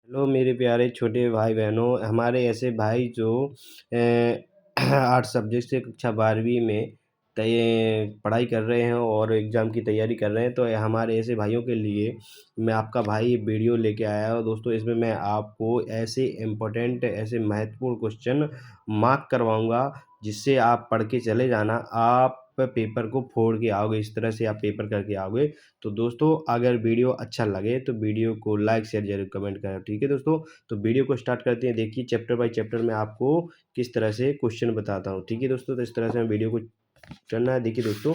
Hello मेरे प्यारे छोटे भाई बहनों, हमारे ऐसे भाई जो आर्ट सब्जेक्ट से कक्षा 12वीं में पढ़ाई कर रहे हैं और एग्ज़ाम की तैयारी कर रहे हैं। तो हमारे ऐसे भाइयों के लिए मैं आपका भाई वीडियो लेके आया हूँ दोस्तों। इसमें मैं आपको ऐसे इम्पोर्टेंट ऐसे महत्वपूर्ण क्वेश्चन मार्क करवाऊँगा, जिससे आप पढ़ के चले जाना। आप पेपर को फोड़ के आओगे, इस तरह से आप पेपर करके आओगे। तो दोस्तों अगर वीडियो अच्छा लगे तो वीडियो को लाइक शेयर जरूर कमेंट करें, ठीक है दोस्तों। तो वीडियो को स्टार्ट करते हैं। देखिए चैप्टर बाय चैप्टर में आपको किस तरह से क्वेश्चन बताता हूँ, ठीक है दोस्तों। तो इस तरह से हम वीडियो को करना है। देखिए दोस्तों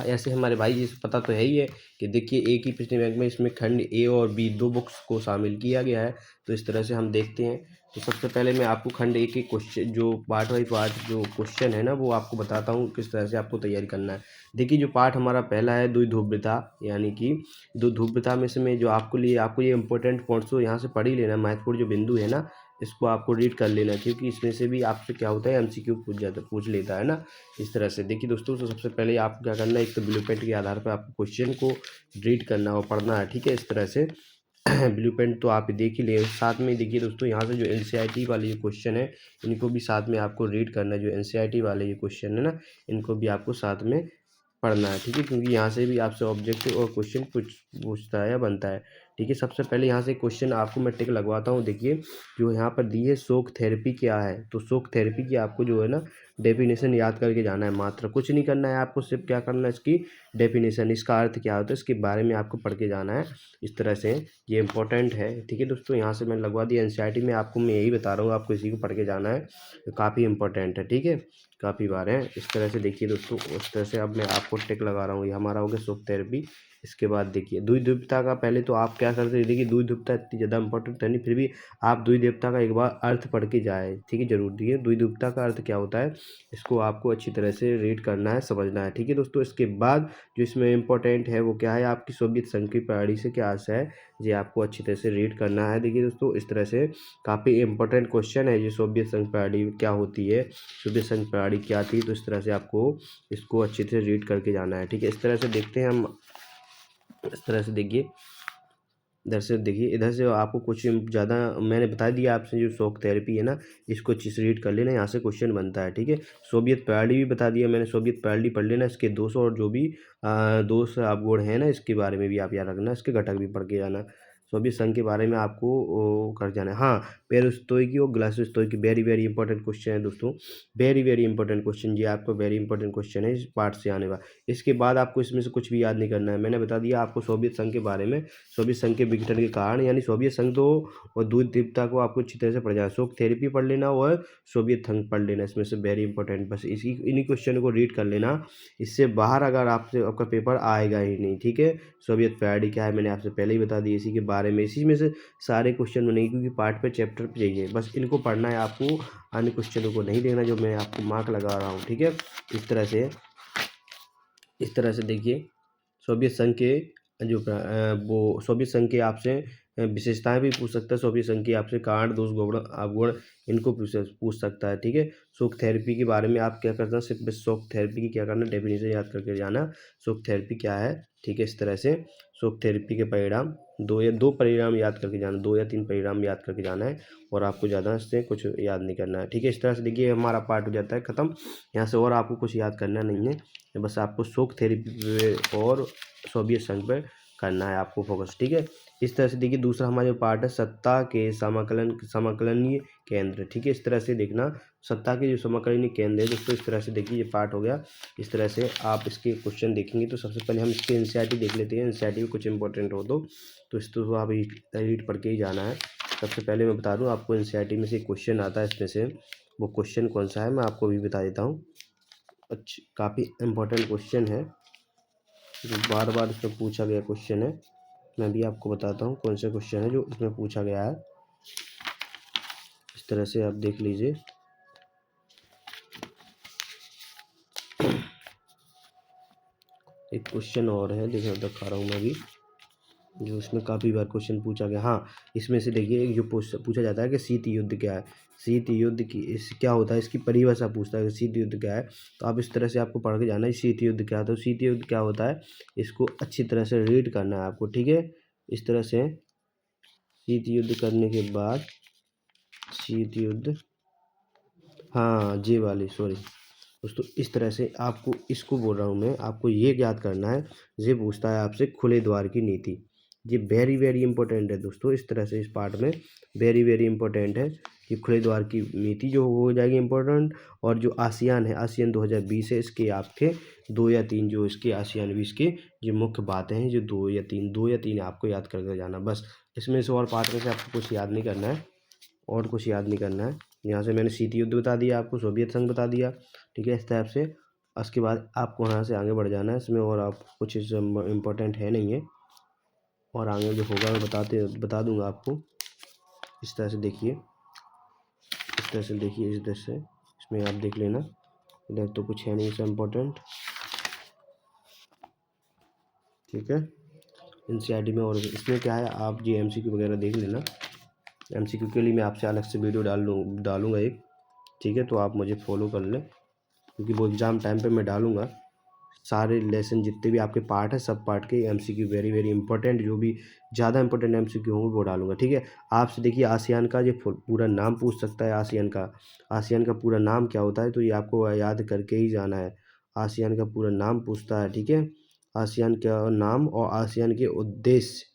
ऐसे हमारे भाई जी पता तो है ही है कि देखिए एक ही प्रश्न बैंक में इसमें खंड ए और बी दो बुक्स को शामिल किया गया है। तो इस तरह से हम देखते हैं। तो सबसे पहले मैं आपको खंड ए के क्वेश्चन जो पार्ट बाई पार्ट जो क्वेश्चन है ना वो आपको बताता हूँ किस तरह से आपको तैयारी करना है। देखिए जो पार्ट हमारा पहला है द्विध्रुवता, यानी कि द्विध्रुवता में से में जो आपको ये इंपॉर्टेंट पॉइंट्स तो यहाँ से पढ़ ही लेना, महत्वपूर्ण जो बिंदु है ना इसको आपको रीड कर लेना, क्योंकि इसमें से भी आपसे क्या होता है एमसीक्यू पूछ लेता है ना। इस तरह से देखिए दोस्तों, तो सबसे पहले आपको क्या करना है, एक तो ब्लू प्रिंट के आधार पर आपको क्वेश्चन को रीड करना और पढ़ना है, ठीक है। इस तरह से ब्लू प्रिंट तो आप देख ही ले, साथ में देखिए दोस्तों यहाँ से जो एनसीईआरटी वाले जो क्वेश्चन है इनको भी साथ में आपको रीड करना है। जो एनसीईआरटी वाले ये क्वेश्चन है ना इनको भी आपको साथ में पढ़ना है, ठीक है, क्योंकि यहाँ से भी आपसे ऑब्जेक्टिव और क्वेश्चन पूछता है या बनता है, ठीक है। सबसे पहले यहाँ से क्वेश्चन आपको मैं टिक लगवाता हूँ। देखिए जो यहाँ पर दी है शोक थेरेपी क्या है, तो शोक थेरेपी की आपको जो है ना डेफिनेशन याद करके जाना है, मात्र कुछ नहीं करना है आपको, सिर्फ क्या करना है इसकी डेफिनेशन, इसका अर्थ क्या होता है इसके बारे में आपको पढ़ के जाना है। इस तरह से ये इंपॉर्टेंट है, ठीक है दोस्तों। यहाँ से मैंने लगवा दिया एनसीईआरटी में, आपको मैं यही बता रहा हूँ, आपको इसी को पढ़ के जाना है, काफ़ी इंपॉर्टेंट है, ठीक है, काफ़ी बार है। इस तरह से देखिए दोस्तों, उस तरह से अब मैं आपको टिक लगा रहा हूँ, ये हमारा हो गया शोक थेरेपी। इसके बाद देखिए द्विध्रुवता का पहले तो आप क्या करते हैं, देखिए द्विध्रुवता इतनी ज़्यादा इंपॉर्टेंट है नहीं, फिर भी आप द्विध्रुवता का एक बार अर्थ पढ़ के जाए, ठीक है, जरूर। देखिए द्विध्रुवता का अर्थ क्या होता है इसको आपको अच्छी तरह से रीड करना है, समझना है, ठीक है दोस्तों। इसके बाद जो इसमें इंपॉर्टेंट है वो क्या है, आपकी सोवियत संघ की प्रणाली से क्या आशय है, ये आपको अच्छी तरह से रीड करना है। देखिए दोस्तों इस तरह से काफ़ी इंपॉर्टेंट क्वेश्चन है, ये सोवियत संघ प्रणाली क्या होती है, सोवियत संघ प्रणाली क्या थी, तो इस तरह से आपको इसको अच्छे से रीड करके जाना है, ठीक है। इस तरह से देखते हैं हम, इस तरह से देखिए, इधर से देखिए, इधर से आपको कुछ ज़्यादा मैंने बता दिया आपसे, जो शॉक थेरेपी है ना इसको अच्छे से रीड कर लेना, यहाँ से क्वेश्चन बनता है, ठीक है। सोवियत प्रणाली भी बता दिया मैंने, सोवियत प्रणाली पढ़ लेना, इसके दोष और जो भी दोष अवगुण है ना इसके बारे में भी आप याद रखना, इसके घटक भी पढ़ के जाना। सोवियत संघ के बारे में आपको कर जाना है। हाँ, पेरोस्तोइकी और ग्लासोस्तोइकी वेरी वेरी इंपॉर्टेंट क्वेश्चन है दोस्तों, वेरी वेरी इंपॉर्टेंट क्वेश्चन, ये आपको वेरी इंपॉर्टेंट क्वेश्चन है इस पार्ट से आने वाला। इसके बाद आपको इसमें से कुछ भी याद नहीं करना है, मैंने बता दिया आपको सोवियत संघ के बारे में, सोवियत संघ के विघटन के कारण, यानी सोवियत संघ तो और द्वितीयता को आपको अच्छी तरह से पढ़ जाना, शोक थेरेपी पढ़ लेना और सोवियत संघ पढ़ लेना, इसमें से वेरी इंपॉर्टेंट, बस इसी इन्हीं क्वेश्चन को रीड कर लेना। इससे बाहर अगर आपसे आपका पेपर आएगा ही नहीं, ठीक है। सोवियत प्रणाली क्या है मैंने आपसे पहले ही बता दी, इसी के बारे में, इसी में से सारे क्वेश्चन बनेंगे, क्योंकि पार्ट पे चैप्टर पे चाहिए, बस इनको पढ़ना है आपको, अन्य क्वेश्चनों को नहीं देखना जो मैं आपको मार्क लगा रहा हूँ, ठीक है। इस तरह से, इस तरह से देखिए सोवियत संघ के जो वो सोवियत संघ के आपसे विशेषताएं भी पूछ सकता है, सोवियत संघ की आपसे कारण दोष गुण अवगुण इनको पूछ सकता है, ठीक है। शोक थेरेपी के बारे में आप क्या करना है, सिर्फ बस शोक थेरेपी की क्या करना, डेफिनेशन याद करके जाना, शोक थेरेपी क्या है, ठीक है। इस तरह से शोक थेरेपी के परिणाम दो परिणाम याद करके जाना, 2 या 3 परिणाम याद करके जाना है, और आपको ज़्यादा से कुछ याद नहीं करना है, ठीक है। इस तरह से देखिए हमारा पार्ट हो जाता है ख़त्म, यहाँ से और आपको कुछ याद करना नहीं है, बस आपको शोक थेरेपी पे और सोवियत संघ पे करना है आपको फोकस, ठीक है। इस तरह से देखिए दूसरा हमारा जो पार्ट है सत्ता के समाकलनीय केंद्र, ठीक है। इस तरह से देखना सत्ता के जो समाकलनीय केंद्र है दोस्तों, इस तरह से देखिए ये पार्ट हो गया। इस तरह से आप इसके क्वेश्चन देखेंगे तो सबसे पहले हम इसके एनसीईआरटी देख लेते हैं, एनसीईआरटी में कुछ इंपॉर्टेंट हो तो इस तो आप रीड पढ़ के ही जाना है। सबसे पहले मैं बता दूँ आपको एनसीईआरटी में से क्वेश्चन आता है, इसमें से वो क्वेश्चन कौन सा है मैं आपको भी बता देता हूँ। अच्छा, काफ़ी इम्पोर्टेंट क्वेश्चन है जो बार बार इसमें पूछा गया क्वेश्चन है, मैं भी आपको बताता हूँ कौन सा क्वेश्चन है जो इसमें पूछा गया है। इस तरह से आप देख लीजिए, एक क्वेश्चन और है देखो दिखा रहा हूँ मैं भी, जो इसमें काफ़ी बार क्वेश्चन पूछा गया। हाँ, इसमें से देखिए एक जो पूछा जाता है कि शीत युद्ध क्या है, शीत युद्ध की इस क्या होता है इसकी परिभाषा पूछता है कि शीत युद्ध क्या है, तो आप इस तरह से आपको पढ़ के जाना है शीत युद्ध क्या है, तो शीत युद्ध क्या होता है इसको अच्छी तरह से रीड करना है आपको, ठीक है। इस तरह से शीत युद्ध करने के बाद शीत युद्ध, हाँ ये वाली, सॉरी दोस्तों, इस तरह से आपको इसको बोल रहा हूँ मैं, आपको ये याद करना है। ये पूछता है आपसे खुले द्वार की नीति, ये वेरी वेरी इंपॉर्टेंट है दोस्तों। इस तरह से इस पार्ट में वेरी वेरी इंपॉर्टेंट है कि खुले द्वार की नीति जो हो जाएगी इंपॉर्टेंट। और जो आसियान है, आसियान 2020 है, इसके आपके 2 या 3 जो इसके आसियान 20 के जो मुख्य बातें हैं, जो 2 या 3 आपको याद करके जाना बस। इसमें से और पार्ट में से आपको कुछ याद नहीं करना है, और कुछ याद नहीं करना है। यहाँ से मैंने शीत युद्ध बता दिया आपको, सोवियत संघ बता दिया, ठीक है, इस टाइप से। उसके बाद आपको यहाँ से आगे बढ़ जाना है इसमें, और आप कुछ इम्पोर्टेंट है नहीं है, और आगे जो होगा मैं बता दूंगा आपको। इस तरह से देखिए, इस तरह से देखिए, इस तरह से इसमें आप देख लेना। इधर तो कुछ है नहीं इससे इम्पोर्टेंट, ठीक है, एनसीईआरटी में। और इसमें क्या है, आप जी एमसीक्यू वगैरह देख लेना। एमसीक्यू के लिए मैं आपसे अलग से वीडियो डालूंगा एक, ठीक है, तो आप मुझे फॉलो कर लें, क्योंकि वो एग्ज़ाम टाइम पे मैं डालूंगा। सारे लेसन जितने भी आपके पार्ट है, सब पार्ट के एमसीक्यू वेरी वेरी इंपॉर्टेंट, जो भी ज़्यादा इंपॉर्टेंट एमसीक्यू होंगे वो डालूंगा, ठीक है। आपसे देखिए आसियान का ये पूरा नाम पूछ सकता है, आसियान का पूरा नाम क्या होता है, तो ये आपको याद करके ही जाना है। आसियान का पूरा नाम पूछता है, ठीक है, आसियान का नाम और आसियान के उद्देश्य,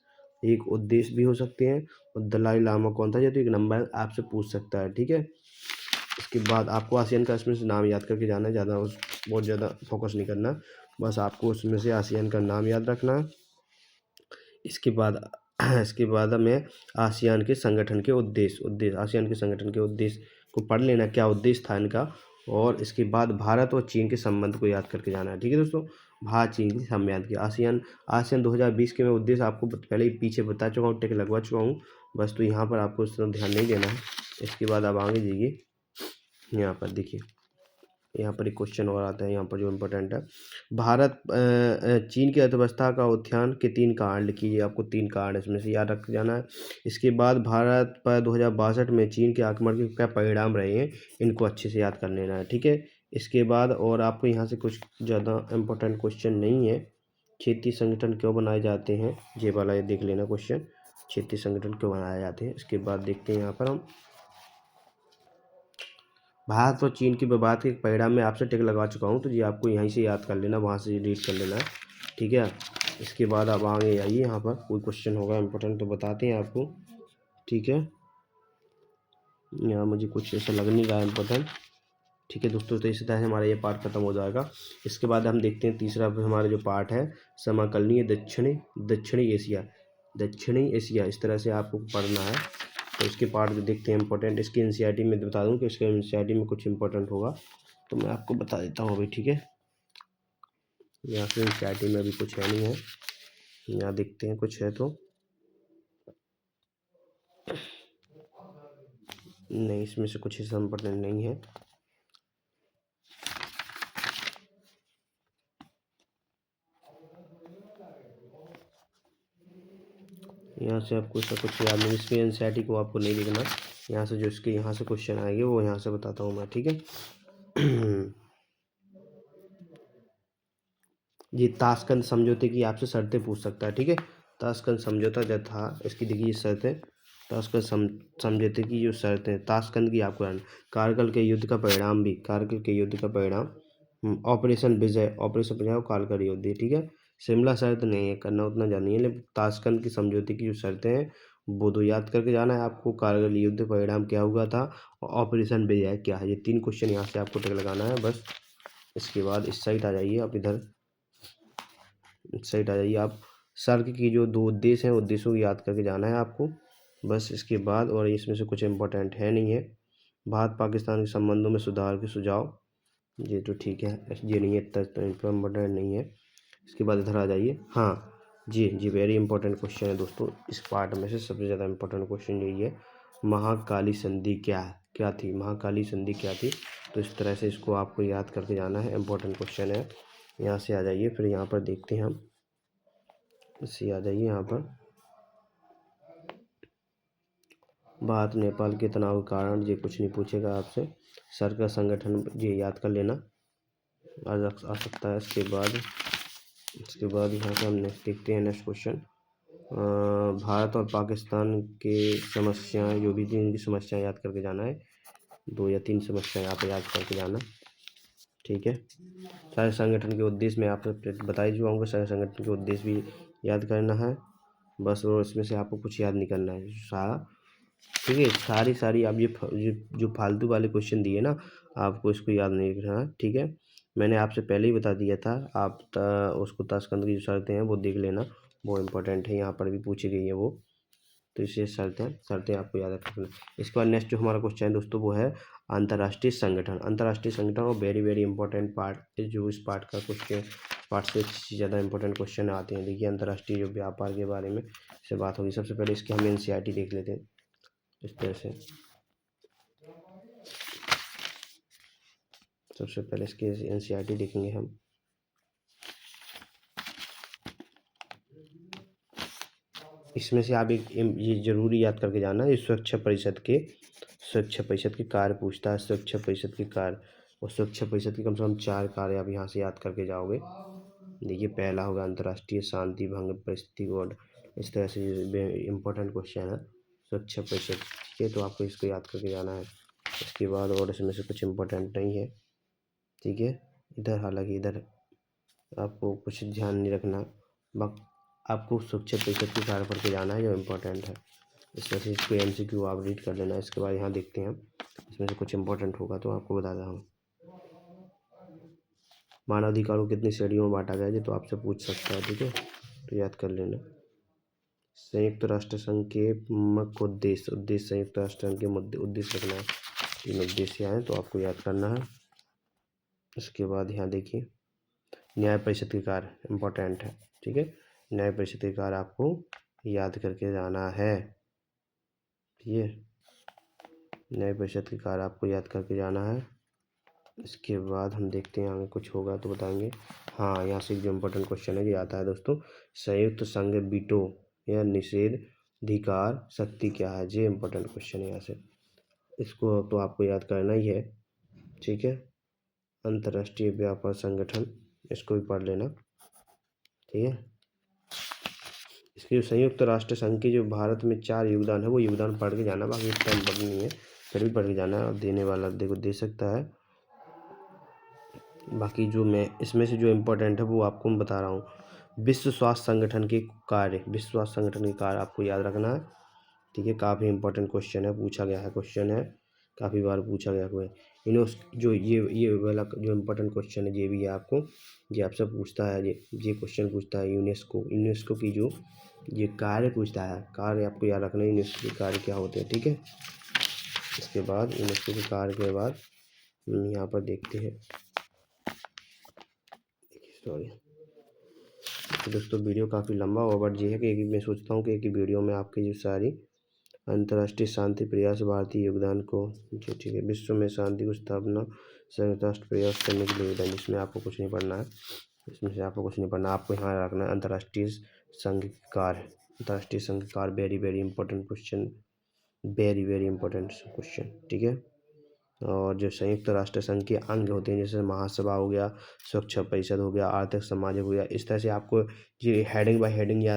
एक उद्देश्य भी हो सकते हैं, और दलाई लामा कौन था, ये तो एक नंबर आपसे पूछ सकता है, ठीक है। इसके बाद आपको आसियान का इसमें से नाम याद करके जाना है, ज़्यादा बहुत ज़्यादा फोकस नहीं करना, बस आपको उसमें से आसियान का नाम याद रखना है। इसके बाद इसके बाद हमें आसियान के संगठन के उद्देश्य आसियान के संगठन के उद्देश्य को पढ़ लेना, क्या उद्देश्य था इनका। और इसके बाद भारत और चीन के संबंध को याद करके जाना है, ठीक है दोस्तों। भारत चीन के संबंध की आसियान आसियान 2020 के मैं उद्देश्य आपको पहले ही पीछे बता चुका हूँ, टिक लगवा चुका हूँ बस, तो यहाँ पर आपको उस तरह ध्यान नहीं देना है। इसके बाद आप आगे जाइए, यहाँ पर देखिए, यहाँ पर एक क्वेश्चन और आता है यहाँ पर जो इम्पोर्टेंट है। भारत चीन की अर्थव्यवस्था का उत्थान के 3 कारण लिखिए, आपको 3 कारण इसमें से याद रख जाना है। इसके बाद भारत पर 2062 में चीन के आक्रमण के क्या परिणाम रहे हैं, इनको अच्छे से याद कर लेना है, ठीक है। इसके बाद और आपको यहाँ से कुछ ज़्यादा इम्पोर्टेंट क्वेश्चन नहीं है। क्षेत्रीय संगठन क्यों बनाए जाते हैं, ये वाला ये देख लेना क्वेश्चन, क्षेत्रीय संगठन क्यों बनाए जाते हैं। इसके बाद देखते हैं यहाँ पर हम भारत और चीन के विवाद के परिणाम में आपसे टिक लगा चुका हूँ, तो ये आपको यहीं से याद कर लेना, वहाँ से रीड कर लेना है, ठीक है। इसके बाद आप आगे आइए, यहाँ पर कोई क्वेश्चन होगा इंपॉर्टेंट तो बताते हैं आपको, ठीक है। यहाँ मुझे कुछ ऐसा लग नहीं रहा है इम्पोर्टेंट, ठीक है दोस्तों। तो इसी तरह से हमारा ये पार्ट खत्म हो जाएगा। इसके बाद हम देखते हैं तीसरा हमारा जो पार्ट है, समकालीन दक्षिणी एशिया, इस तरह से आपको पढ़ना है। तो इसके पार्ट जो देखते हैं इंपॉर्टेंट, इसकी एनसीईआरटी में बता दूं कि इसके एनसीईआरटी में कुछ इंपॉर्टेंट होगा, तो मैं आपको बता देता हूँ अभी, ठीक है। यहाँ से एनसीईआरटी में अभी कुछ है नहीं है, यहाँ देखते हैं कुछ है तो नहीं, इसमें से कुछ हिस्सा इंपॉर्टेंट नहीं है। यहाँ से आपको ऐसा कुछ याद नहीं, इसकी एनसीईआरटी को आपको नहीं देखना। यहाँ से जो इसके यहाँ से क्वेश्चन आएंगे वो यहाँ से बताता हूँ मैं, ठीक है। ये ताशकंद समझौते की आपसे शर्तें पूछ सकता है, ठीक है। ताशकंद समझौता जो था, इसकी देखिए ये शर्तें, ताशकंद समझौते की जो शर्तें, ताशकंद की आपको कारगिल के युद्ध का परिणाम भी, कारगिल के युद्ध का परिणाम, ऑपरेशन विजय और कारगिल युद्ध, ठीक है। शिमला शर्त नहीं है करना, उतना जानिए, लेकिन ताशकंद की समझौते की जो शर्तें हैं वो दो याद करके जाना है आपको। कारगिल युद्ध परिणाम क्या हुआ था, और ऑपरेशन विजय क्या है, ये 3 क्वेश्चन यहाँ से आपको टिक लगाना है बस। इसके बाद इस साइड आ जाइए आप, इधर इस साइड आ जाइए आप। सर्क की जो 2 उद्देश्य हैं, उद्देश्यों को याद करके जाना है आपको बस। इसके बाद और इसमें से कुछ इम्पोर्टेंट है नहीं है। भारत पाकिस्तान के संबंधों में सुधार के सुझाव, ये तो ठीक है, ये नहीं है, इम्पोर्टेंट नहीं है। इसके बाद इधर आ जाइए, हाँ जी वेरी इंपॉर्टेंट क्वेश्चन है दोस्तों, इस पार्ट में से सबसे ज़्यादा इंपॉर्टेंट क्वेश्चन यही है, महाकाली संधि क्या थी, महाकाली संधि क्या थी। तो इस तरह से इसको आपको याद करके जाना है, इंपॉर्टेंट क्वेश्चन है। यहाँ से आ जाइए, फिर यहाँ पर देखते हैं हम, इससे आ जाइए यहाँ पर, भारत नेपाल के तनाव के कारण, ये कुछ नहीं पूछेगा आपसे। सर का संगठन ये याद कर लेना, आ सकता है। इसके बाद यहाँ से हम नेक्स्ट देखते हैं, नेक्स्ट क्वेश्चन, भारत और पाकिस्तान के समस्याएं, जो भी थी इनकी समस्याएं याद करके जाना है। 2 या 3 समस्याएं आप याद करके जाना, ठीक है। सारे संगठन के उद्देश्य मैं आपको बता ही चुका हूँ। सारे संगठन के उद्देश्य भी याद करना है बस, और इसमें से आपको कुछ याद नहीं करना है सारा, ठीक है। सारी आप ये जो फालतू वाले क्वेश्चन दिए ना, आपको इसको याद नहीं रखना है, ठीक है। मैंने आपसे पहले ही बता दिया था, आप उसको ताशकंद की जो शर्तें हैं वो देख लेना, वो इम्पोर्टेंट है, यहाँ पर भी पूछी गई है वो। तो इसे शर्तें आपको याद रखना। इसके बाद नेक्स्ट जो हमारा क्वेश्चन है दोस्तों वो है अंतर्राष्ट्रीय संगठन। अंतर्राष्ट्रीय संगठन और वेरी वेरी इंपॉर्टेंट पार्ट है, जो इस पार्ट का क्वेश्चन, पार्ट से ज़्यादा इंपॉर्टेंट क्वेश्चन आते हैं। देखिए अंतर्राष्ट्रीय जो व्यापार के बारे में से बात होगी। सबसे पहले इसकी हम NCERT देख लेते हैं इस तरह से। सबसे पहले इसकी NCERT देखेंगे हम। इसमें से आप एक ये जरूरी याद करके जाना है, सुरक्षा परिषद के कार्य पूछता है। सुरक्षा परिषद के कार्य, और सुरक्षा परिषद के कम से कम 4 कार्य आप यहाँ से याद करके जाओगे। देखिए पहला होगा अंतर्राष्ट्रीय शांति भंग परिस्थिति कोड। इस तरह से इम्पोर्टेंट क्वेश्चन है सुरक्षा परिषद, ठीक है। तो आपको इसको याद करके जाना है। इसके बाद और इसमें से कुछ इम्पोर्टेंट नहीं है, ठीक है। इधर हालांकि इधर आपको कुछ ध्यान नहीं रखना, आपको सुरक्षा परिषद के कार्य पढ़ के जाना है जो इम्पोर्टेंट है। इस तरह से इसको MCQ आप रीड कर लेना। इसके बाद यहाँ देखते हैं इसमें से कुछ इम्पोर्टेंट होगा तो आपको बताता हूँ। मानवाधिकारों को कितनी श्रेणियों में बांटा गया है, तो आपसे पूछ सकता है, ठीक है, तो याद कर लेना। संयुक्त राष्ट्र संघ के मुख्य उद्देश्य संयुक्त राष्ट्र संघ के मुद्दे उद्देश्य रखना है। 3 उद्देश्य आए तो आपको याद करना है। इसके बाद यहाँ देखिए न्याय परिषद के कार्य इम्पोर्टेंट है, ठीक है। न्याय परिषद के कार्य आपको याद करके जाना है, ठीक है। न्याय परिषद के कार्य आपको याद करके जाना है। इसके बाद हम देखते हैं आगे कुछ होगा तो बताएंगे। हाँ, यहाँ से जो इम्पोर्टेंट क्वेश्चन है ये आता है दोस्तों, संयुक्त संघ वीटो या निषेध अधिकार शक्ति क्या है, ये इम्पोर्टेंट क्वेश्चन है यहाँ से। इसको तो आपको याद करना ही है, ठीक है। अंतर्राष्ट्रीय व्यापार संगठन, इसको भी पढ़ लेना, ठीक है। इसके जो संयुक्त राष्ट्र संघ के जो भारत में 4 योगदान है वो योगदान पढ़ के जाना, बाकी इस टाइम पढ़ नहीं है, फिर भी पढ़ के जाना है, और देने वाला देखो दे सकता है। बाकी जो मैं इसमें से जो इम्पोर्टेंट है वो आपको मैं बता रहा हूँ। विश्व स्वास्थ्य संगठन के कार्य, विश्व स्वास्थ्य संगठन के कार्य आपको याद रखना है, ठीक है। काफ़ी इंपॉर्टेंट क्वेश्चन है, पूछा गया है क्वेश्चन है, काफ़ी बार पूछा गया हुआ है। जो ये वाला जो इम्पोर्टेंट क्वेश्चन है ये भी है आपको, ये आपसे पूछता है, ये क्वेश्चन पूछता है यूनेस्को की जो ये कार्य पूछता है। कार्य आपको याद रखना है, यूनेस्को के कार्य क्या होते हैं, ठीक है। इसके बाद यूनेस्को के कार्य के बाद यहाँ पर देखते हैं, सॉरी तो दोस्तों वीडियो काफ़ी लंबा हुआ, बट ये है कि मैं सोचता हूँ कि एक ही वीडियो में आपकी जो सारी अंतर्राष्ट्रीय शांति प्रयास भारतीय योगदान को, जो ठीक है, विश्व में शांति की स्थापना संयुक्त राष्ट्र प्रयास करने के लिए योगदान, जिसमें आपको कुछ नहीं पढ़ना है, इसमें से आपको कुछ नहीं पढ़ना, आपको यहाँ रखना है अंतर्राष्ट्रीय संघ कार्य। अंतर्राष्ट्रीय संघ कार्य very very important question, very very important question, ठीक है। और जो संयुक्त राष्ट्र संघ के अंग होते हैं, जैसे महासभा हो गया, सुरक्षा परिषद हो गया, आर्थिक समाज हो गया, इस तरह से आपको ये हेडिंग बाय हेडिंग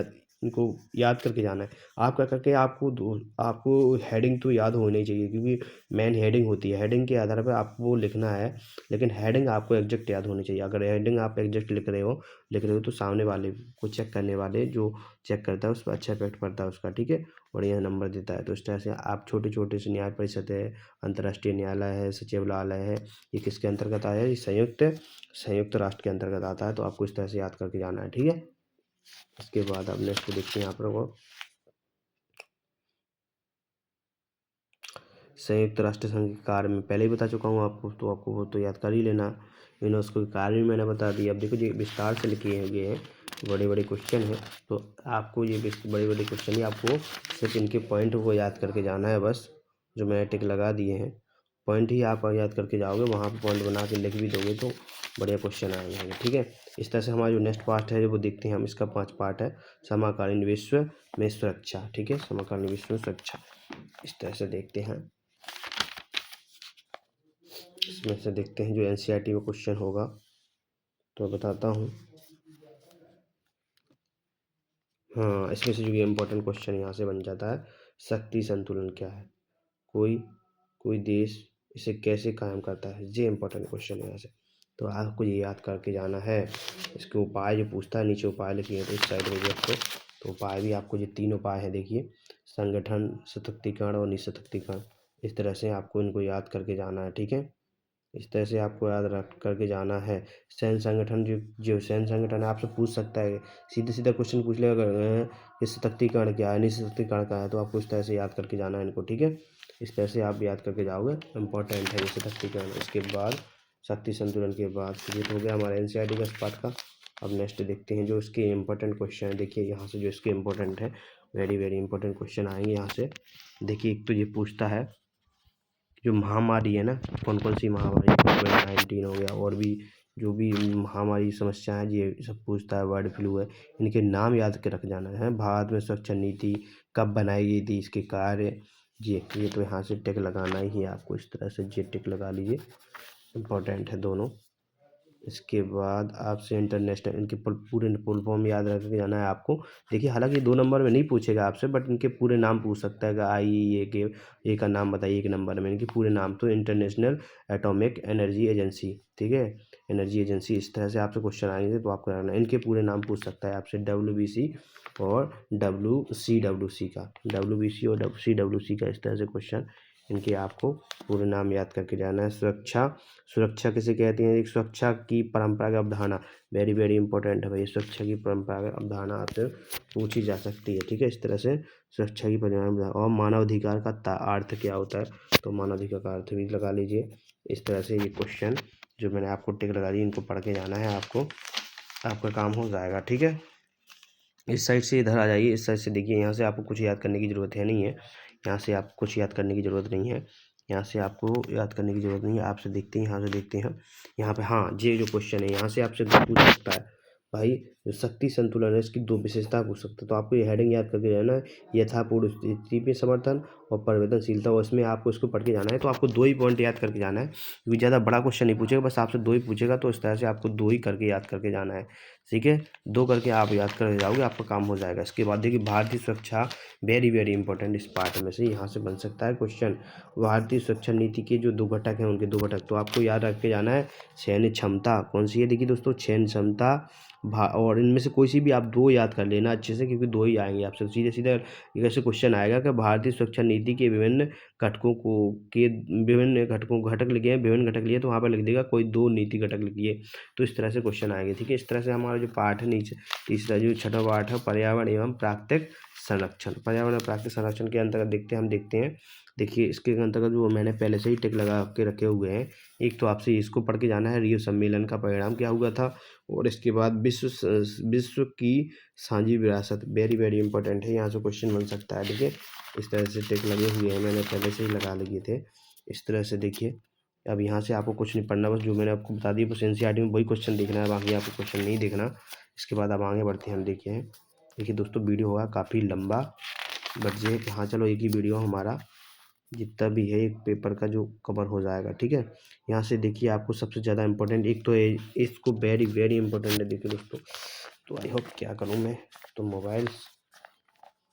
इनको याद करके जाना है। आप क्या करके आपको हेडिंग तो याद होनी चाहिए, क्योंकि मेन हेडिंग होती है, हेडिंग के आधार पर आपको वो लिखना है, लेकिन हेडिंग आपको एग्जैक्ट याद होनी चाहिए। अगर हेडिंग आप एग्जैक्ट लिख रहे हो तो सामने वाले को चेक करने वाले जो चेक करता है उस पर अच्छा इफेक्ट पड़ता है उसका, ठीक है, बढ़िया नंबर देता है। तो इस तरह से आप छोटे छोटे से न्याय परिषद है, अंतर्राष्ट्रीय न्यायालय है, सचिवालय है, ये किसके अंतर्गत आया है, ये संयुक्त राष्ट्र के अंतर्गत आता है। तो आपको इस तरह से याद करके जाना है, ठीक है। इसके बाद आप नेक्स्ट देखते हैं, आप लोगों को संयुक्त राष्ट्र संघ के कार्य में पहले ही बता चुका हूँ आपको, तो आपको वो तो याद कर ही लेना। यूनेस्को के कार्य भी मैंने बता दिया। अब देखो ये विस्तार से लिखे हुए हैं, बड़े बड़े क्वेश्चन हैं, तो आपको ये बड़े बड़े क्वेश्चन ही आपको सिर्फ इनके पॉइंट को याद करके जाना है बस, जो मैंने टिक लगा दिए हैं पॉइंट ही आप याद करके जाओगे, वहाँ पर पॉइंट बना के लिख भी दोगे तो बढ़िया क्वेश्चन आएंगे, ठीक है। इस तरह से हमारा जो नेक्स्ट पार्ट है वो देखते हैं हम, इसका 5 पार्ट है, समकालीन विश्व में सुरक्षा, ठीक है, समकालीन विश्व में सुरक्षा। इस तरह से देखते हैं, इसमें से देखते हैं जो NCERT में क्वेश्चन होगा तो बताता हूँ। हाँ, इसमें से जो ये इम्पोर्टेंट क्वेश्चन यहाँ से बन जाता है, शक्ति संतुलन क्या है, कोई कोई देश इसे कैसे कायम करता है, ये इम्पोर्टेंट क्वेश्चन है यहाँ से। तो आपको ये याद करके जाना है। इसके उपाय जो पूछता है, नीचे उपाय लिखिए तो इस साइड में भी आपको, तो उपाय भी आपको ये 3 उपाय हैं देखिए, संगठन, सशक्तिकरण और निःशक्तिकरण। इस तरह से आपको इनको याद करके जाना है, ठीक है। इस तरह से आपको याद रख करके जाना है। सैन्य संगठन जो सैन्य संगठन है आपसे पूछ सकता है, सीधे सीधा क्वेश्चन पूछ लेगा कि सशक्तिकरण क्या है, निःशक्तिकरण क्या है, तो आपको इस तरह से याद करके जाना है इनको, ठीक है। इस तरह से आप याद करके जाओगे, इम्पोर्टेंट है ये सशक्तिकरण। इसके बाद शक्ति संतुलन के बाद फिर ये तो हो गया हमारा एनसीईआरटी का इस पार्ट का। अब नेक्स्ट देखते हैं जो इसके इम्पोर्टेंट क्वेश्चन है। देखिए यहाँ से जो इसके इम्पोर्टेंट है, वेरी वेरी इंपॉर्टेंट क्वेश्चन आएंगे यहाँ से। देखिए एक तो ये पूछता है जो महामारी है ना, कौन कौन सी महामारी, कोविड-19 हो गया और भी जो भी महामारी समस्या है ये सब पूछता है, बर्ड फ्लू है, इनके नाम याद के रख जाना है। भारत में स्वच्छ नीति कब बनाई गई थी, इसके कार्य, ये तो यहाँ से टिक लगाना ही है आपको, इस तरह से ये टिक लगा लीजिए, इम्पोर्टेंट है दोनों। इसके बाद आपसे इंटरनेशनल, इनके पूरे फुल फॉर्म याद रख के जाना है आपको। देखिए हालांकि 2 नंबर में नहीं पूछेगा आपसे, बट इनके पूरे नाम पूछ सकता है कि IAEA के ए का नाम बताइए 1 नंबर में, इनके पूरे नाम, तो इंटरनेशनल एटॉमिक एनर्जी एजेंसी, ठीक है, एनर्जी एजेंसी। इस तरह से आपसे क्वेश्चन आएंगे तो आपको रहना, इनके पूरे नाम पूछ सकता है आपसे, WBC और WCWC का, WBC और CWC का, इस तरह से क्वेश्चन इनके आपको पूरे नाम याद करके जाना है। सुरक्षा किसे कहते हैं, एक सुरक्षा की परंपरागत अवधारणा, वेरी वेरी इंपॉर्टेंट है भाई, सुरक्षा की परंपरागत अवधारणा आपसे पूछी जा सकती है, ठीक है। इस तरह से सुरक्षा की परंपरा, और मानवाधिकार का अर्थ क्या होता है, तो मानवाधिकार का अर्थ भी लगा लीजिए। इस तरह से ये क्वेश्चन जो मैंने आपको टिक लगा दी, इनको पढ़ के जाना है आपको, आपका काम हो जाएगा, ठीक है। इस साइड से इधर आ जाइए, इस साइड से देखिए, यहाँ से आपको कुछ याद करने की ज़रूरत है नहीं है, यहाँ से आप कुछ याद करने की ज़रूरत नहीं है, यहाँ से आपको याद करने की ज़रूरत नहीं है। आपसे देखते हैं, यहाँ से देखते हैं, यहाँ पे हाँ, ये जो क्वेश्चन है यहाँ से आपसे पूछ सकता है भाई, जो शक्ति संतुलन है इसकी 2 विशेषता पूछ सकते हैं, तो आपको ये हेडिंग याद करके जाना है, यथापूर्व स्थिति पे समर्थन और परिवर्तनशीलता, और इसमें आपको इसको पढ़ के जाना है। तो आपको 2 ही पॉइंट याद करके जाना है, क्योंकि ज़्यादा बड़ा क्वेश्चन नहीं पूछेगा, बस आपसे 2 ही पूछेगा, तो इस तरह से आपको 2 ही करके याद करके जाना है, ठीक है। 2 करके आप याद कर जाओगे, आपका काम हो जाएगा। इसके बाद देखिए भारतीय सुरक्षा, वेरी वेरी इंपॉर्टेंट, इस पार्ट में से यहाँ से बन सकता है क्वेश्चन। भारतीय सुरक्षा नीति के जो 2 घटक हैं, उनके 2 घटक तो आपको याद रख के जाना है। सैन्य क्षमता कौन सी है, देखिए दोस्तों, सैन्य क्षमता और इनमें से कोई सी भी आप 2 याद कर लेना अच्छे से, क्योंकि 2 ही आएंगे आपसे सीधे सीधे। ऐसे क्वेश्चन आएगा कि भारतीय सुरक्षा नीति के विभिन्न घटकों के विभिन्न घटक लिखे हैं, विभिन्न घटक लिए, तो वहाँ पर लिख देगा कोई 2 नीति घटक लिखिए, तो इस तरह से क्वेश्चन आएंगे, ठीक है। इस तरह से हमारा जो पाठ है नीचे, तीसरा जो छठा पाठ है, पर्यावरण एवं प्राकृतिक संरक्षण, पर्यावरण और प्राकृतिक संरक्षण के अंतर्गत देखते हैं। देखिए इसके अंतर्गत जो मैंने पहले से ही टिक लगा के रखे हुए हैं, एक तो आपसे इसको पढ़ के जाना है, रियो सम्मेलन का परिणाम क्या हुआ था, और इसके बाद विश्व की साझी विरासत, वेरी वेरी इंपॉर्टेंट है, यहाँ से क्वेश्चन बन सकता है, ठीक है। इस तरह से टिक लगे हुए हैं, मैंने पहले से ही लगा लिए थे, इस तरह से देखिए। अब यहाँ से आपको कुछ नहीं पढ़ना, बस जो मैंने आपको बता दिया, बस एनसीईआरटी में वही क्वेश्चन देखना है, बाकी आपको क्वेश्चन नहीं देखना। इसके बाद अब आगे बढ़ते हैं हम, देखिए दोस्तों, वीडियो होगा काफ़ी लंबा, बट ये हाँ चलो, एक ही वीडियो हमारा जितना भी है एक पेपर का जो कवर हो जाएगा, ठीक है। यहाँ से देखिए आपको सबसे ज़्यादा इंपॉर्टेंट एक तो है, इसको वेरी वेरी इंपॉर्टेंट है, देखिए दोस्तों। तो आई होप, क्या करूँ मैं, तो मोबाइल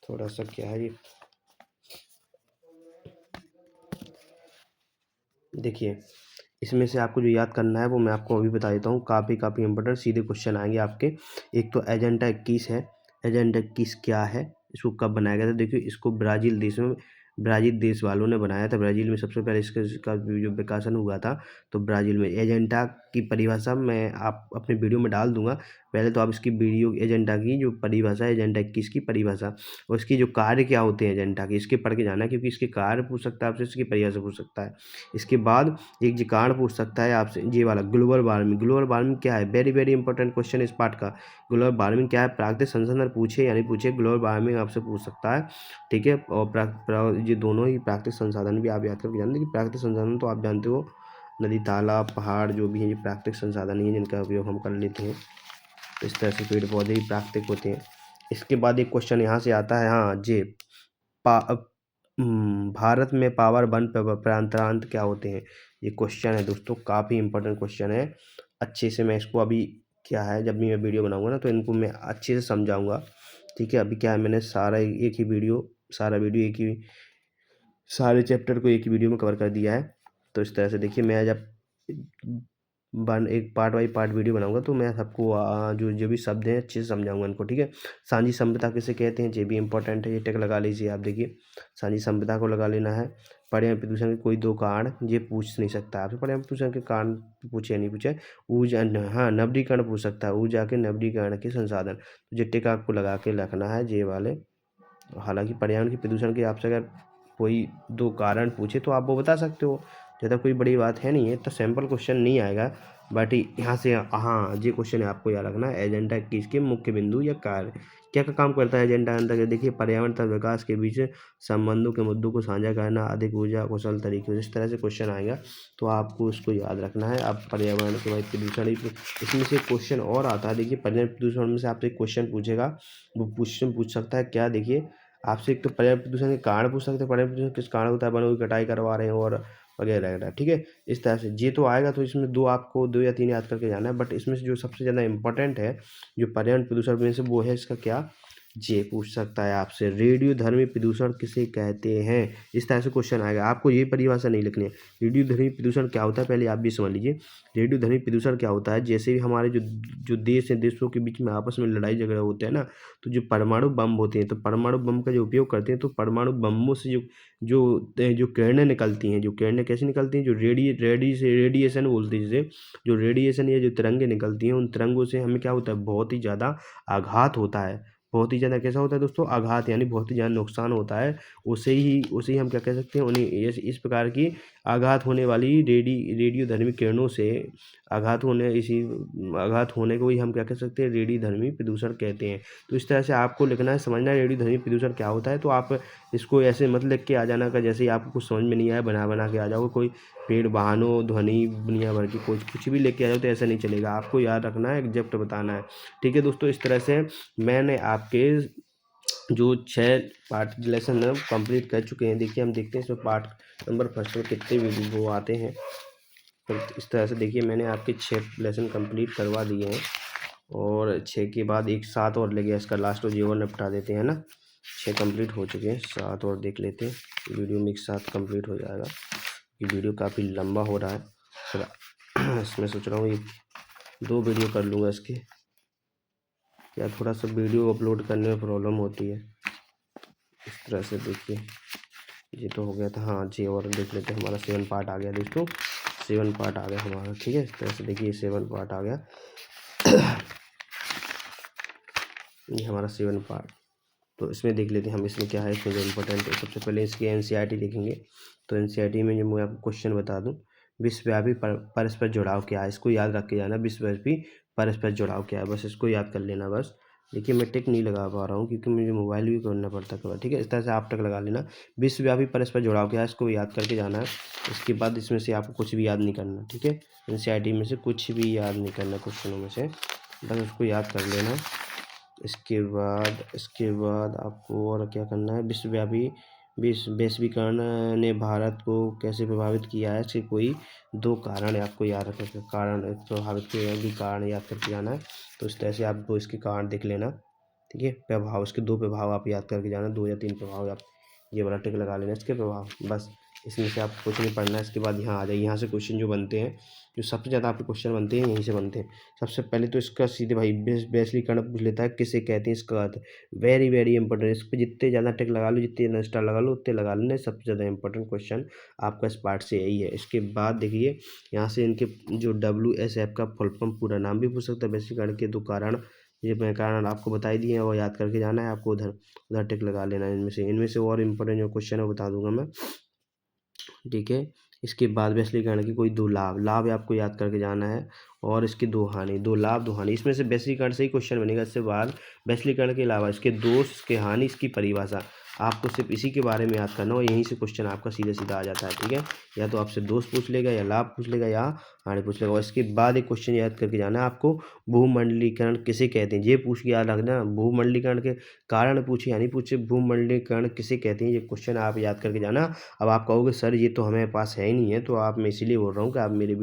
थोड़ा सा क्या है ये, देखिए इसमें से आपको जो याद करना है वो मैं आपको अभी बता देता हूँ, काफ़ी इंपॉर्टेंट सीधे क्वेश्चन आएंगे आपके। एक तो एजेंडा 21 है, एजेंडा 21 क्या है, इसको कब बनाया गया था, देखिए इसको ब्राज़ील देश वालों ने बनाया था। ब्राज़ील में सबसे पहले इसका जो विकासन हुआ था, तो ब्राज़ील में। एजेंडा की परिभाषा मैं आप अपने वीडियो में डाल दूंगा, पहले तो आप इसकी वीडियो, एजेंडा की जो परिभाषा है, एजेंडा 21 की परिभाषा, और इसकी जो कार्य क्या होते हैं एजेंडा के, इसके पढ़ के जाना है, क्योंकि इसके कार्य पूछ सकता है आपसे, इसकी परिभाषा पूछ सकता है। इसके बाद एक जी कारण पूछ सकता है आपसे, ये वाला ग्लोबल वार्मिंग, ग्लोबल वार्मिंग क्या है, वेरी वेरी इंपॉर्टेंट क्वेश्चन इस पार्ट का। ग्लोबल वार्मिंग क्या है, प्राकृतिक संसाधन पूछे या नहीं पूछे, ग्लोबल वार्मिंग आपसे पूछ सकता है, ठीक है। और ये दोनों ही प्राकृतिक संसाधन भी आप याद करके जानते हैं कि प्राकृतिक संसाधन तो आप जानते हो, नदी, तालाब, पहाड़ जो भी हैं, ये प्राकृतिक संसाधन ही है जिनका उपयोग हम कर लेते हैं। इस तरह से पेड़ पौधे भी प्राकृतिक होते हैं। इसके बाद एक क्वेश्चन यहाँ से आता है, हाँ जे भारत में पावर वन प्रांतरांत क्या होते हैं, ये क्वेश्चन है दोस्तों, काफ़ी इंपॉर्टेंट क्वेश्चन है। अच्छे से मैं इसको अभी क्या है, जब भी मैं वीडियो बनाऊंगा ना, तो इनको मैं अच्छे से समझाऊंगा, ठीक है। अभी क्या है, मैंने सारा एक ही वीडियो एक ही सारे चैप्टर को एक ही वीडियो में कवर कर दिया है। तो इस तरह से देखिए, मैं जब एक पार्ट बाई पार्ट वीडियो बनाऊंगा तो मैं सबको जो जो भी शब्द हैं अच्छे से समझाऊंगा इनको, ठीक है। सांझी सभ्यता किसे कहते हैं, ये भी इंपॉर्टेंट है, ये टेक लगा लीजिए आप। देखिए, सांझी सभ्यता को लगा लेना है। पर्यावरण प्रदूषण के कोई दो कारण, ये पूछ नहीं सकता आपसे, पर्यावरण प्रदूषण के कारण पूछे या नहीं पूछे। ऊर्जा, हाँ, नवीकरण पूछ सकता है, ऊर्जा के नवीकरण के संसाधन, तो ये टेक आपको लगा के रखना है, ये वाले। हालांकि पर्यावरण के प्रदूषण के आपसे अगर कोई दो कारण पूछे तो आप वो बता सकते हो, ज़्यादा कोई बड़ी बात है नहीं है। तो सैम्पल क्वेश्चन नहीं आएगा, बट यहाँ से हाँ, ये क्वेश्चन है आपको याद रखना है। एजेंडा 21 के मुख्य बिंदु या कार्य क्या क्या काम करता है एजेंडा अंतर्गत। देखिए, पर्यावरण तथा विकास के बीच संबंधों के मुद्दों को साझा करना, अधिक ऊर्जा कुशल तरीके से, इस तरह से क्वेश्चन आएगा, तो आपको उसको याद रखना है। आप पर्यावरण के बाद प्रदूषण, इसमें से क्वेश्चन और आता है। देखिए, पर्यावरण प्रदूषण में से आपसे एक क्वेश्चन पूछेगा, वो क्वेश्चन पूछ सकता है क्या, देखिए आपसे एक तो पर्यावरण प्रदूषण के कारण पूछ सकते हैं, पर्यावरण प्रदूषण किस कारण होता है, वनों की कटाई करवा रहे हैं और वगैरह वगैरह, ठीक है। इस तरह से ये तो आएगा, तो इसमें आपको 2 या 3 याद करके जाना है। बट इसमें से जो सबसे ज़्यादा इंपॉर्टेंट है जो पर्यावरण प्रदूषण में से, वो है इसका क्या, ये पूछ सकता है आपसे, रेडियोधर्मी प्रदूषण किसे कहते हैं। इस तरह से क्वेश्चन आएगा, आपको ये परिभाषा नहीं लिखनी है। रेडियोधर्मी प्रदूषण क्या होता है, पहले आप भी समझ लीजिए। रेडियोधर्मी प्रदूषण क्या होता है, जैसे भी हमारे जो देश हैं, देशों के बीच में आपस में लड़ाई झगड़े होते हैं ना, तो जो परमाणु बम होते हैं, तो परमाणु बम का जो उपयोग करते हैं, तो परमाणु बमों से जो किरणें निकलती हैं, जो किरणें कैसे निकलती हैं, जो रेडिएशन बोलते हैं जिसे, जो रेडिएशन या जो तरंगे निकलती हैं, उन तरंगों से हमें क्या होता है, बहुत ही ज़्यादा आघात होता है। बहुत ही ज़्यादा कैसा होता है दोस्तों, आघात, यानी बहुत ही ज़्यादा नुकसान होता है। उसे ही हम क्या कह सकते हैं, उन्हें इस प्रकार की आघात होने वाली रेडियोधर्मी किरणों से आघात होने को ही हम क्या कह सकते हैं, रेडियोधर्मी प्रदूषण कहते हैं। तो इस तरह से आपको लिखना है, समझना है रेडियोधर्मी प्रदूषण क्या होता है। तो आप इसको ऐसे मत लिख के आ जाना का जैसे ही आपको कुछ समझ में नहीं आया बना के आ जाओगे, कोई पेड़, वाहनों, ध्वनि, दुनिया भर की कुछ भी लेके आ जाओ, तो ऐसा नहीं चलेगा। आपको याद रखना है, एग्जैक्ट बताना है, ठीक है दोस्तों। इस तरह से मैंने आपके जो 6 पार्ट लेसन है कंप्लीट कर चुके हैं। देखिए, हम देखते हैं इसमें पार्ट नंबर फर्स्ट में कितने वीडियो वो आते हैं। तो इस तरह से देखिए, मैंने आपके 6 लेसन कंप्लीट करवा दिए हैं, और 6 के बाद एक 7 और लगे, इसका लास्ट और जीवन निपटा देते हैं ना। 6 कंप्लीट हो चुके हैं, 7 और देख लेते हैं, वीडियो में एक साथ कंप्लीट हो जाएगा। ये वीडियो काफ़ी लंबा हो रहा है, फिर इसमें सोच रहा हूँ ये 2 वीडियो कर लूँगा इसके, या थोड़ा सा वीडियो अपलोड करने में प्रॉब्लम होती है। इस तरह से देखिए, ये तो हो गया था, हाँ जी, और देख लेते हैं, हमारा 7 पार्ट आ गया दोस्तों, 7 पार्ट आ गया हमारा, ठीक है। इस तरह से देखिए, 7 पार्ट आ गया ये हमारा 7 पार्ट। तो इसमें देख लेते हैं हम, इसमें क्या है, इसमें जो इम्पोर्टेंट है, सबसे पहले इसकी एनसीईआरटी देखेंगे। तो एनसीईआरटी में जो मैं आपको क्वेश्चन बता दूं, विश्वव्यापी परस्पर जुड़ाव क्या है, इसको याद रख के जाना। विश्वव्यापी परस्पर जुड़ाव क्या है, बस इसको याद कर लेना बस। देखिए, मैं टिक नहीं लगा पा रहा हूँ क्योंकि मुझे मोबाइल भी करना पड़ता है, ठीक है। इस तरह से आप टिक लगा लेना, विश्वव्यापी परस्पर जुड़ाव क्या है, इसको याद करके जाना है। इसके बाद इसमें से आपको कुछ भी याद नहीं करना, ठीक है। एनसीईआरटी में से कुछ भी याद नहीं करना क्वेश्चनों में से, बस उसको याद कर लेना। इसके बाद आपको और क्या करना है, वैश्वीकरण ने भारत को कैसे प्रभावित किया है, इसके कोई 2 कारण है, आपको याद रखना, कारण प्रभावित किया भी कारण याद करके जाना है। तो इस तरह से आप 2 इसके कारण देख लेना, ठीक है। प्रभाव, इसके 2 प्रभाव आप याद करके जाना, 2 या 3 प्रभाव आप ये वाला टिक लगा लेना, इसके प्रभाव, बस। इसमें से आपको कुछ नहीं पढ़ना है। इसके बाद यहाँ आ जाइए, यहाँ से क्वेश्चन जो बनते हैं, जो सबसे ज़्यादा आपके क्वेश्चन बनते हैं, यहीं से बनते हैं। सबसे पहले तो इसका सीधे भाई वैश्वीकरण पूछ लेता है, किसे कहते हैं, इसका अर्थ, वेरी वेरी इंपॉर्टेंट। इस पर जितने ज़्यादा टिक लगा लो, जितने ज़्यादा स्टार लगा लो, उतने लगा लेना। सबसे ज़्यादा इंपॉर्टेंट क्वेश्चन आपका इस पार्ट से यही है। इसके बाद देखिए, यहाँ से इनके जो WSF का फुल फॉर्म पूरा नाम भी पूछ सकता है। वैश्वीकरण के 2 कारण, ये मैं कारण आपको बताई दिए हैं, और याद करके जाना है आपको, उधर टिक लगा लेना है। इनमें से और इम्पोर्टेंट जो क्वेश्चन है वो बता दूंगा मैं, ठीक है। इसके बाद वैश्वीकरण की कोई 2 लाभ आपको याद करके जाना है, और इसकी 2 हानि, 2 लाभ 2 हानि। इसमें से वैश्वीकरण से ही क्वेश्चन बनेगा। इससे बाद वैश्वीकरण के अलावा इसके दोष, इसके हानि, इसकी परिभाषा, आपको सिर्फ इसी के बारे में याद करना और यहीं से क्वेश्चन आपका सीधा-सीधा आ जाता है, ठीक है। या तो आपसे दोस्त पूछ लेगा या लाभ पूछ लेगा या आड़े पूछ लेगा और इसके बाद एक क्वेश्चन याद करके जाना है आपको, भूमंडलीकरण किसे कहते हैं? ये पूछ के याद रखना, भूमंडलीकरण के कारण पूछे या नहीं पूछे, भूमंडलीकरण किसे कहते हैं? ये क्वेश्चन आप याद करके जाना। अब आप कहोगे सर ये तो हमारे पास है ही नहीं है, तो आप मैं इसीलिए बोल रहा हूँ कि आप मेरी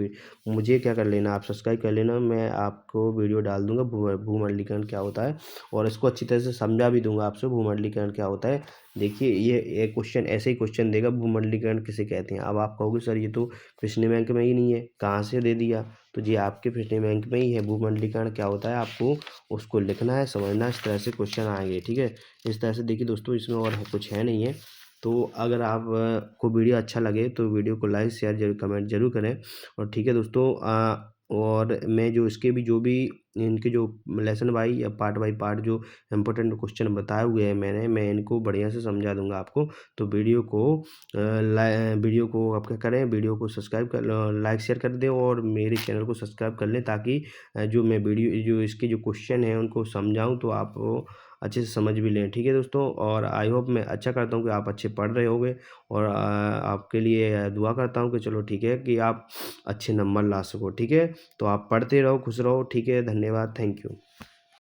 मुझे क्या कर लेना, आप सब्सक्राइब कर लेना, मैं आपको वीडियो डाल दूँगा भूमंडलीकरण क्या होता है और इसको अच्छी तरह से समझा भी दूँगा आपसे भूमंडलीकरण क्या होता है। देखिए ये क्वेश्चन ऐसे ही क्वेश्चन देगा, भूमंडलीकरण किसे कहते हैं? अब आप कहोगे सर ये तो पिछले बैंक में ही नहीं है, कहाँ से दे दिया? तो जी आपके पिछले बैंक में ही है। भूमंडलीकरण क्या होता है आपको उसको लिखना है, समझना है, इस तरह से क्वेश्चन आएँगे, ठीक है। इस तरह से देखिए दोस्तों इसमें और कुछ है नहीं है। तो अगर आप को वीडियो अच्छा लगे तो वीडियो को लाइक शेयर जरूर कमेंट जरूर करें और ठीक है दोस्तों और मैं जो भी इनके जो लेसन बाई या पार्ट बाई पार्ट जो इम्पोर्टेंट क्वेश्चन बताए हुए हैं मैं इनको बढ़िया से समझा दूंगा आपको। तो वीडियो को आप क्या करें, वीडियो को सब्सक्राइब कर लाइक शेयर कर दें और मेरे चैनल को सब्सक्राइब कर लें ताकि जो मैं वीडियो जो इसके जो क्वेश्चन हैं उनको समझाऊं तो आप अच्छे से समझ भी लें, ठीक है दोस्तों। और आई होप मैं अच्छा करता हूँ कि आप अच्छे पढ़ रहे होंगे और आपके लिए दुआ करता हूँ कि चलो ठीक है कि आप अच्छे नंबर ला सको, ठीक है। तो आप पढ़ते रहो, खुश रहो, ठीक है। धन्यवाद, थैंक यू।